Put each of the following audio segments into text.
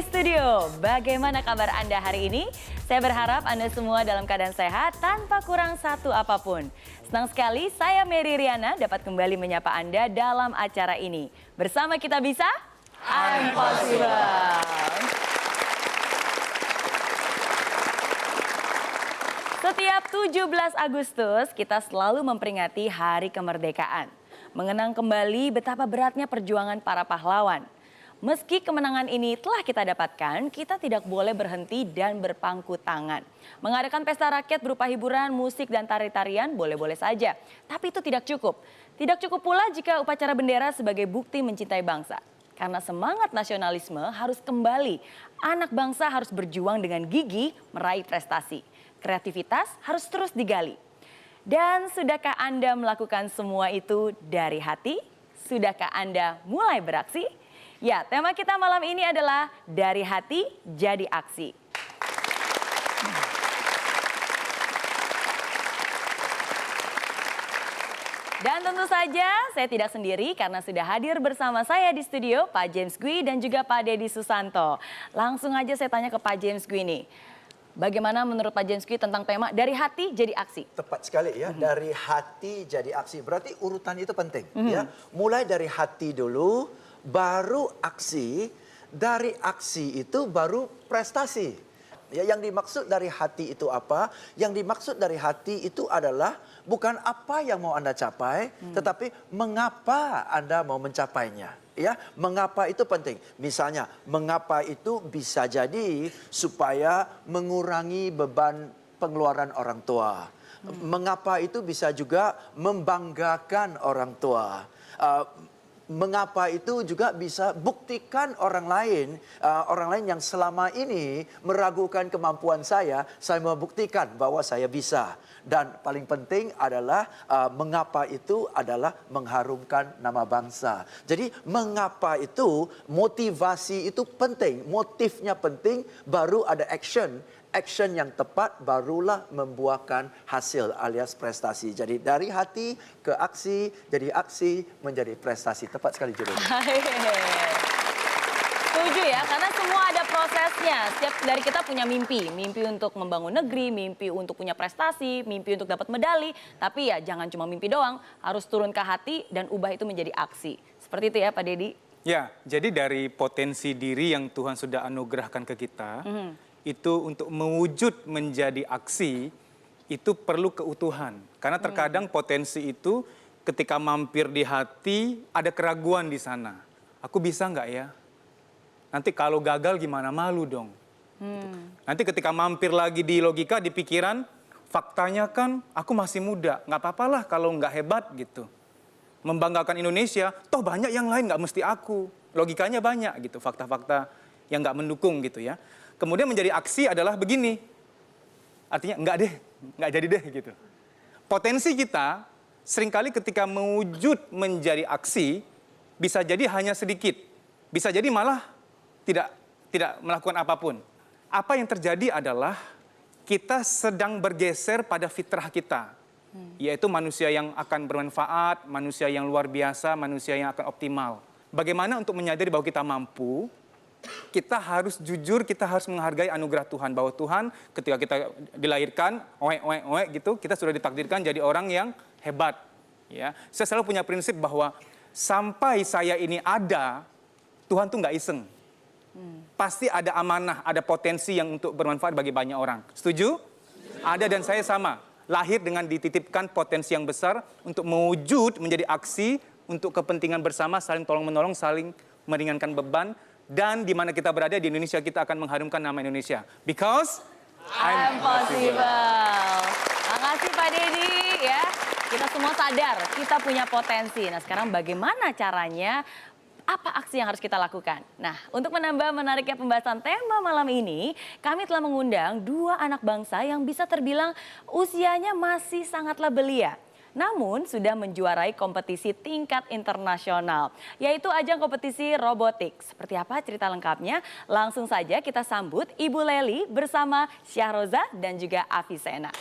di studio. Bagaimana kabar Anda hari ini? Saya berharap Anda semua dalam keadaan sehat tanpa kurang satu apapun. Senang sekali saya Mary Riana dapat kembali menyapa Anda dalam acara ini. Bersama kita bisa? I'm Possible. Setiap 17 Agustus kita selalu memperingati Hari Kemerdekaan. Mengenang kembali betapa beratnya perjuangan para pahlawan. Meski kemenangan ini telah kita dapatkan, kita tidak boleh berhenti dan berpangku tangan. Mengadakan pesta rakyat berupa hiburan, musik, dan tari-tarian boleh-boleh saja. Tapi itu tidak cukup. Tidak cukup pula jika upacara bendera sebagai bukti mencintai bangsa. Karena semangat nasionalisme harus kembali. Anak bangsa harus berjuang dengan gigih meraih prestasi. Kreativitas harus terus digali. Dan sudahkah Anda melakukan semua itu dari hati? Sudahkah Anda mulai beraksi? Ya, tema kita malam ini adalah dari hati jadi aksi. Dan tentu saja saya tidak sendiri karena sudah hadir bersama saya di studio Pak James Gui dan juga Pak Deddy Susanto. Langsung aja saya tanya ke Pak James Gui nih. Bagaimana menurut Pak James Gui tentang tema dari hati jadi aksi? Tepat sekali ya, dari hati jadi aksi. Berarti urutan itu penting ya. Mulai dari hati dulu, baru aksi, dari aksi itu baru prestasi. Ya, yang dimaksud dari hati itu apa? Yang dimaksud dari hati itu adalah bukan apa yang mau Anda capai, tetapi mengapa Anda mau mencapainya. Ya, mengapa itu penting. Misalnya, mengapa itu bisa jadi supaya mengurangi beban pengeluaran orang tua. Mengapa itu bisa juga membanggakan orang tua. Mengapa itu juga bisa buktikan orang lain yang selama ini meragukan kemampuan saya mau buktikan bahwa saya bisa. Dan paling penting adalah mengapa itu adalah mengharumkan nama bangsa. Jadi mengapa itu, motivasi itu penting, motifnya penting, baru ada action. Action yang tepat barulah membuahkan hasil alias prestasi. Jadi dari hati ke aksi, jadi aksi menjadi prestasi. Tepat sekali judulnya. Setuju ya, karena semua ada prosesnya. Setiap dari kita punya mimpi. Mimpi untuk membangun negeri, mimpi untuk punya prestasi, mimpi untuk dapat medali. Tapi ya jangan cuma mimpi doang, harus turun ke hati dan ubah itu menjadi aksi. Seperti itu ya Pak Deddy? Ya, jadi dari potensi diri yang Tuhan sudah anugerahkan ke kita, itu untuk mewujud menjadi aksi, itu perlu keutuhan. Karena terkadang potensi itu ketika mampir di hati, ada keraguan di sana. Aku bisa nggak ya? Nanti kalau gagal gimana, malu dong. Nanti ketika mampir lagi di logika, di pikiran, faktanya kan aku masih muda, nggak apa-apalah kalau nggak hebat gitu. Membanggakan Indonesia, toh banyak yang lain nggak mesti aku. Logikanya banyak gitu, fakta-fakta yang nggak mendukung gitu ya. Kemudian menjadi aksi adalah begini, artinya enggak deh, enggak jadi deh gitu. Potensi kita seringkali ketika mewujud menjadi aksi, bisa jadi hanya sedikit. Bisa jadi malah tidak melakukan apapun. Apa yang terjadi adalah kita sedang bergeser pada fitrah kita. Yaitu manusia yang akan bermanfaat, manusia yang luar biasa, manusia yang akan optimal. Bagaimana untuk menyadari bahwa kita mampu? Kita harus jujur, kita harus menghargai anugerah Tuhan. Bahwa Tuhan ketika kita dilahirkan, gitu, kita sudah ditakdirkan jadi orang yang hebat. Ya, saya selalu punya prinsip bahwa sampai saya ini ada, Tuhan tuh nggak iseng. Pasti ada amanah, ada potensi yang untuk bermanfaat bagi banyak orang. Setuju? Ada dan saya sama. Lahir dengan dititipkan potensi yang besar untuk mewujud menjadi aksi untuk kepentingan bersama, saling tolong-menolong, saling meringankan beban. Dan di mana kita berada di Indonesia, kita akan mengharumkan nama Indonesia. Because I'm possible. Makasih Pak Deddy ya. Kita semua sadar kita punya potensi. Nah sekarang bagaimana caranya? Apa aksi yang harus kita lakukan? Nah untuk menambah menariknya pembahasan tema malam ini, kami telah mengundang dua anak bangsa yang bisa terbilang usianya masih sangatlah belia. Namun sudah menjuarai kompetisi tingkat internasional, yaitu ajang kompetisi robotik. Seperti apa cerita lengkapnya? Langsung saja kita sambut Ibu Leli bersama Syahroza dan juga Avicenna.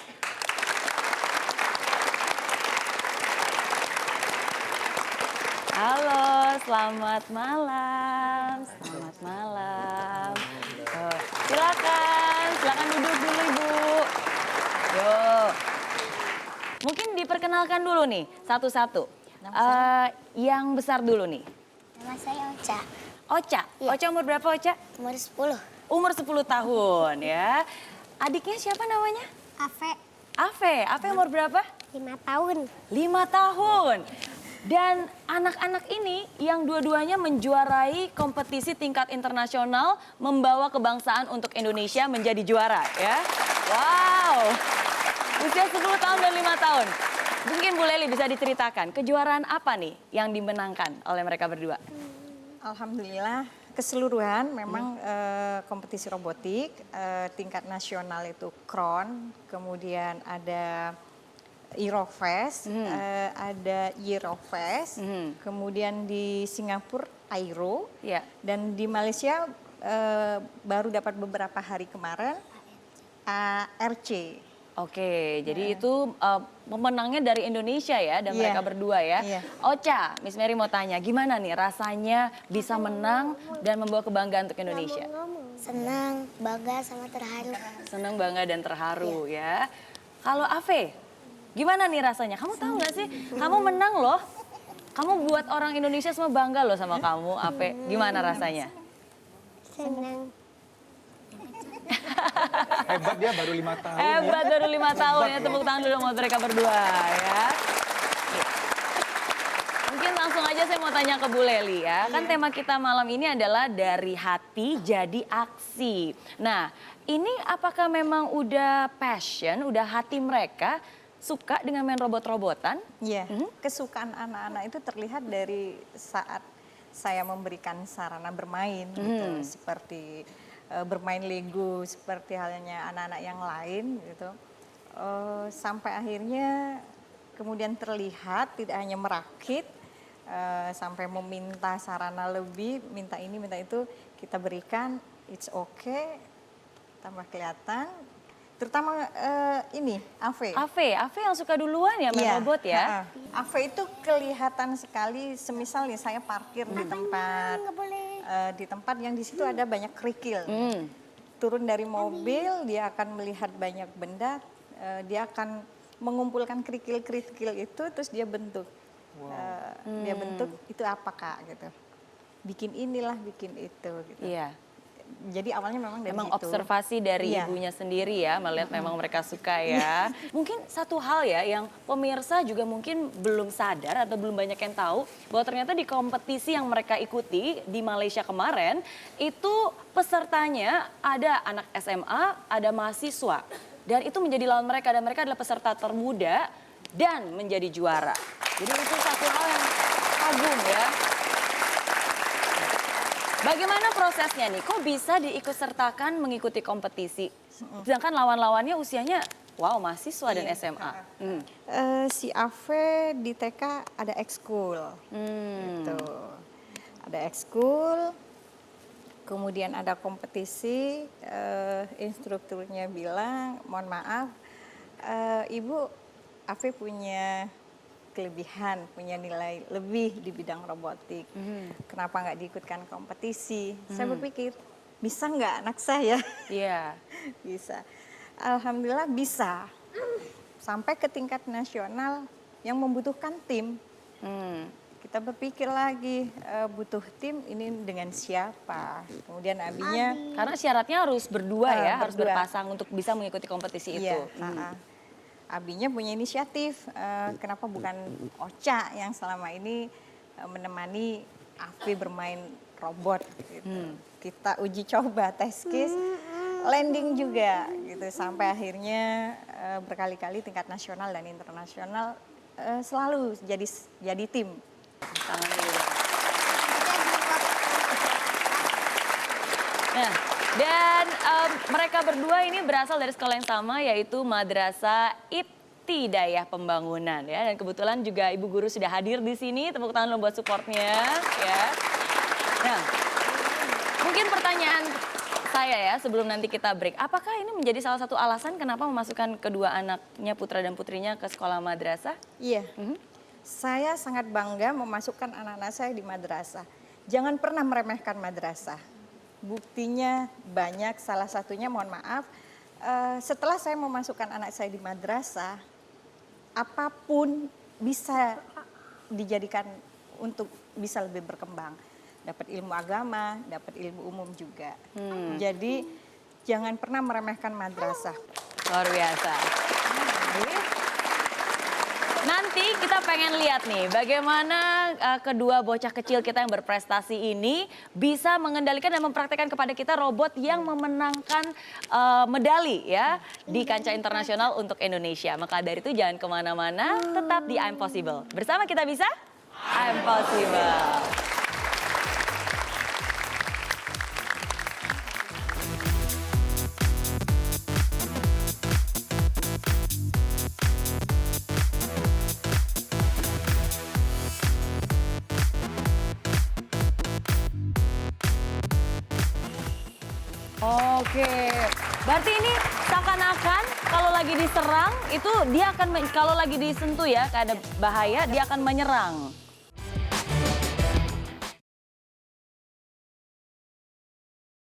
Halo, selamat malam. Selamat malam. Silakan duduk dulu Ibu. Yuk. Mungkin diperkenalkan dulu nih, satu-satu. Yang besar dulu nih. Nama saya Ocha, Ocha. Iya. Ocha umur berapa Ocha? umur 10. Umur 10 tahun ya. Adiknya siapa namanya? Ave, Ave umur berapa? 5 tahun. 5 tahun. Dan anak-anak ini yang dua-duanya menjuarai kompetisi tingkat internasional membawa kebangsaan untuk Indonesia menjadi juara ya. Wow. Usia 10 tahun dan 5 tahun. Mungkin Bu Leli bisa diceritakan kejuaraan apa nih yang dimenangkan oleh mereka berdua? Alhamdulillah keseluruhan memang kompetisi robotik tingkat nasional itu KRON, kemudian ada Eurofest, ada Eurofest, kemudian di Singapura Aero, Ya. dan di Malaysia baru dapat beberapa hari kemarin ARC. Oke, jadi itu pemenangnya dari Indonesia ya dan Iya. mereka berdua ya. Iya. Ocha, Miss Mary mau tanya, gimana nih rasanya bisa menang dan membawa kebanggaan untuk Indonesia? Senang, bangga, sama terharu. Senang, bangga dan terharu ya. Kalau Ave, gimana nih rasanya? Kamu tahu nggak sih, kamu menang loh. Kamu buat orang Indonesia semua bangga loh sama kamu, Ave. Gimana rasanya? Senang. Hebat dia baru 5 tahun. Hebat, baru 5 tahun ya. Tepuk tangan dulu buat mereka berdua ya. Mungkin langsung aja saya mau tanya ke Bu Leli ya. Kan tema kita malam ini adalah dari hati jadi aksi. Nah, ini apakah memang udah passion, udah hati mereka suka dengan main robot-robotan? Iya, kesukaan anak-anak itu terlihat dari saat saya memberikan sarana bermain, gitu, seperti bermain Lego, seperti halnya anak-anak yang lain, gitu. Sampai akhirnya kemudian terlihat tidak hanya merakit, sampai meminta sarana lebih, minta ini, minta itu, kita berikan, it's okay, tambah kelihatan. Terutama ini, Ave. Ave yang suka duluan ya main Iya, robot ya? Ave itu kelihatan sekali, semisal nih saya parkir di tempat Nggak boleh. di tempat yang di situ ada banyak kerikil. Turun dari mobil, dia akan melihat banyak benda, dia akan mengumpulkan kerikil-kerikil itu, terus dia bentuk. Dia bentuk itu apa Kak gitu. Bikin inilah, bikin itu gitu. Iya. Jadi awalnya memang dari Memang situ. observasi dari Iya. ibunya sendiri ya, melihat memang mereka suka ya. Mungkin satu hal ya yang pemirsa juga mungkin belum sadar atau belum banyak yang tahu, bahwa ternyata di kompetisi yang mereka ikuti di Malaysia kemarin, itu pesertanya ada anak SMA, ada mahasiswa. Dan itu menjadi lawan mereka, dan mereka adalah peserta termuda dan menjadi juara. Jadi itu satu hal yang kagum ya. Bagaimana prosesnya nih? Kok bisa diikutsertakan mengikuti kompetisi? Sedangkan lawan-lawannya usianya, wow, mahasiswa dan SMA. Si Ave di TK ada ekskul. Gitu. Ada ekskul, kemudian ada kompetisi, instrukturnya bilang, mohon maaf, Ibu, Ave punya kelebihan, punya nilai lebih di bidang robotik. Kenapa nggak diikutkan kompetisi? Saya berpikir, bisa nggak anak saya? Iya. Bisa. Alhamdulillah bisa. Sampai ke tingkat nasional yang membutuhkan tim. Kita berpikir lagi, butuh tim ini dengan siapa. Kemudian abinya, Karena syaratnya harus berdua ya, harus berdua. berpasang untuk bisa mengikuti kompetisi itu. iya, abinya punya inisiatif, kenapa bukan Ocha yang selama ini menemani Afi bermain robot gitu. Kita uji coba, test case, landing juga gitu. Sampai akhirnya berkali-kali tingkat nasional dan internasional selalu jadi tim. Tangan dulu. Nah, dan mereka berdua ini berasal dari sekolah yang sama, yaitu Madrasah Ibtidaiyah Pembangunan ya. Dan kebetulan juga ibu guru sudah hadir di sini. Tepuk tangan dulu buat supportnya ya. Nah, mungkin pertanyaan saya ya sebelum nanti kita break. Apakah ini menjadi salah satu alasan kenapa memasukkan kedua anaknya, putra dan putrinya, ke sekolah madrasah? Iya. saya sangat bangga memasukkan anak-anak saya di madrasah. Jangan pernah meremehkan madrasah. Buktinya banyak, salah satunya mohon maaf, setelah saya memasukkan anak saya di madrasah, apapun bisa dijadikan untuk bisa lebih berkembang. Dapat ilmu agama, dapat ilmu umum juga. Jadi jangan pernah meremehkan madrasah. Luar biasa. Nanti kita pengen lihat nih bagaimana kedua bocah kecil kita yang berprestasi ini bisa mengendalikan dan mempraktekkan kepada kita robot yang memenangkan medali ya di kancah internasional untuk Indonesia. Maka dari itu jangan kemana-mana, tetap di I'm Possible. Bersama kita bisa I'm Possible. Oke, berarti ini seakan-akan kalau lagi diserang itu dia akan kalau lagi disentuh ya, kayak ada bahaya dia akan menyerang.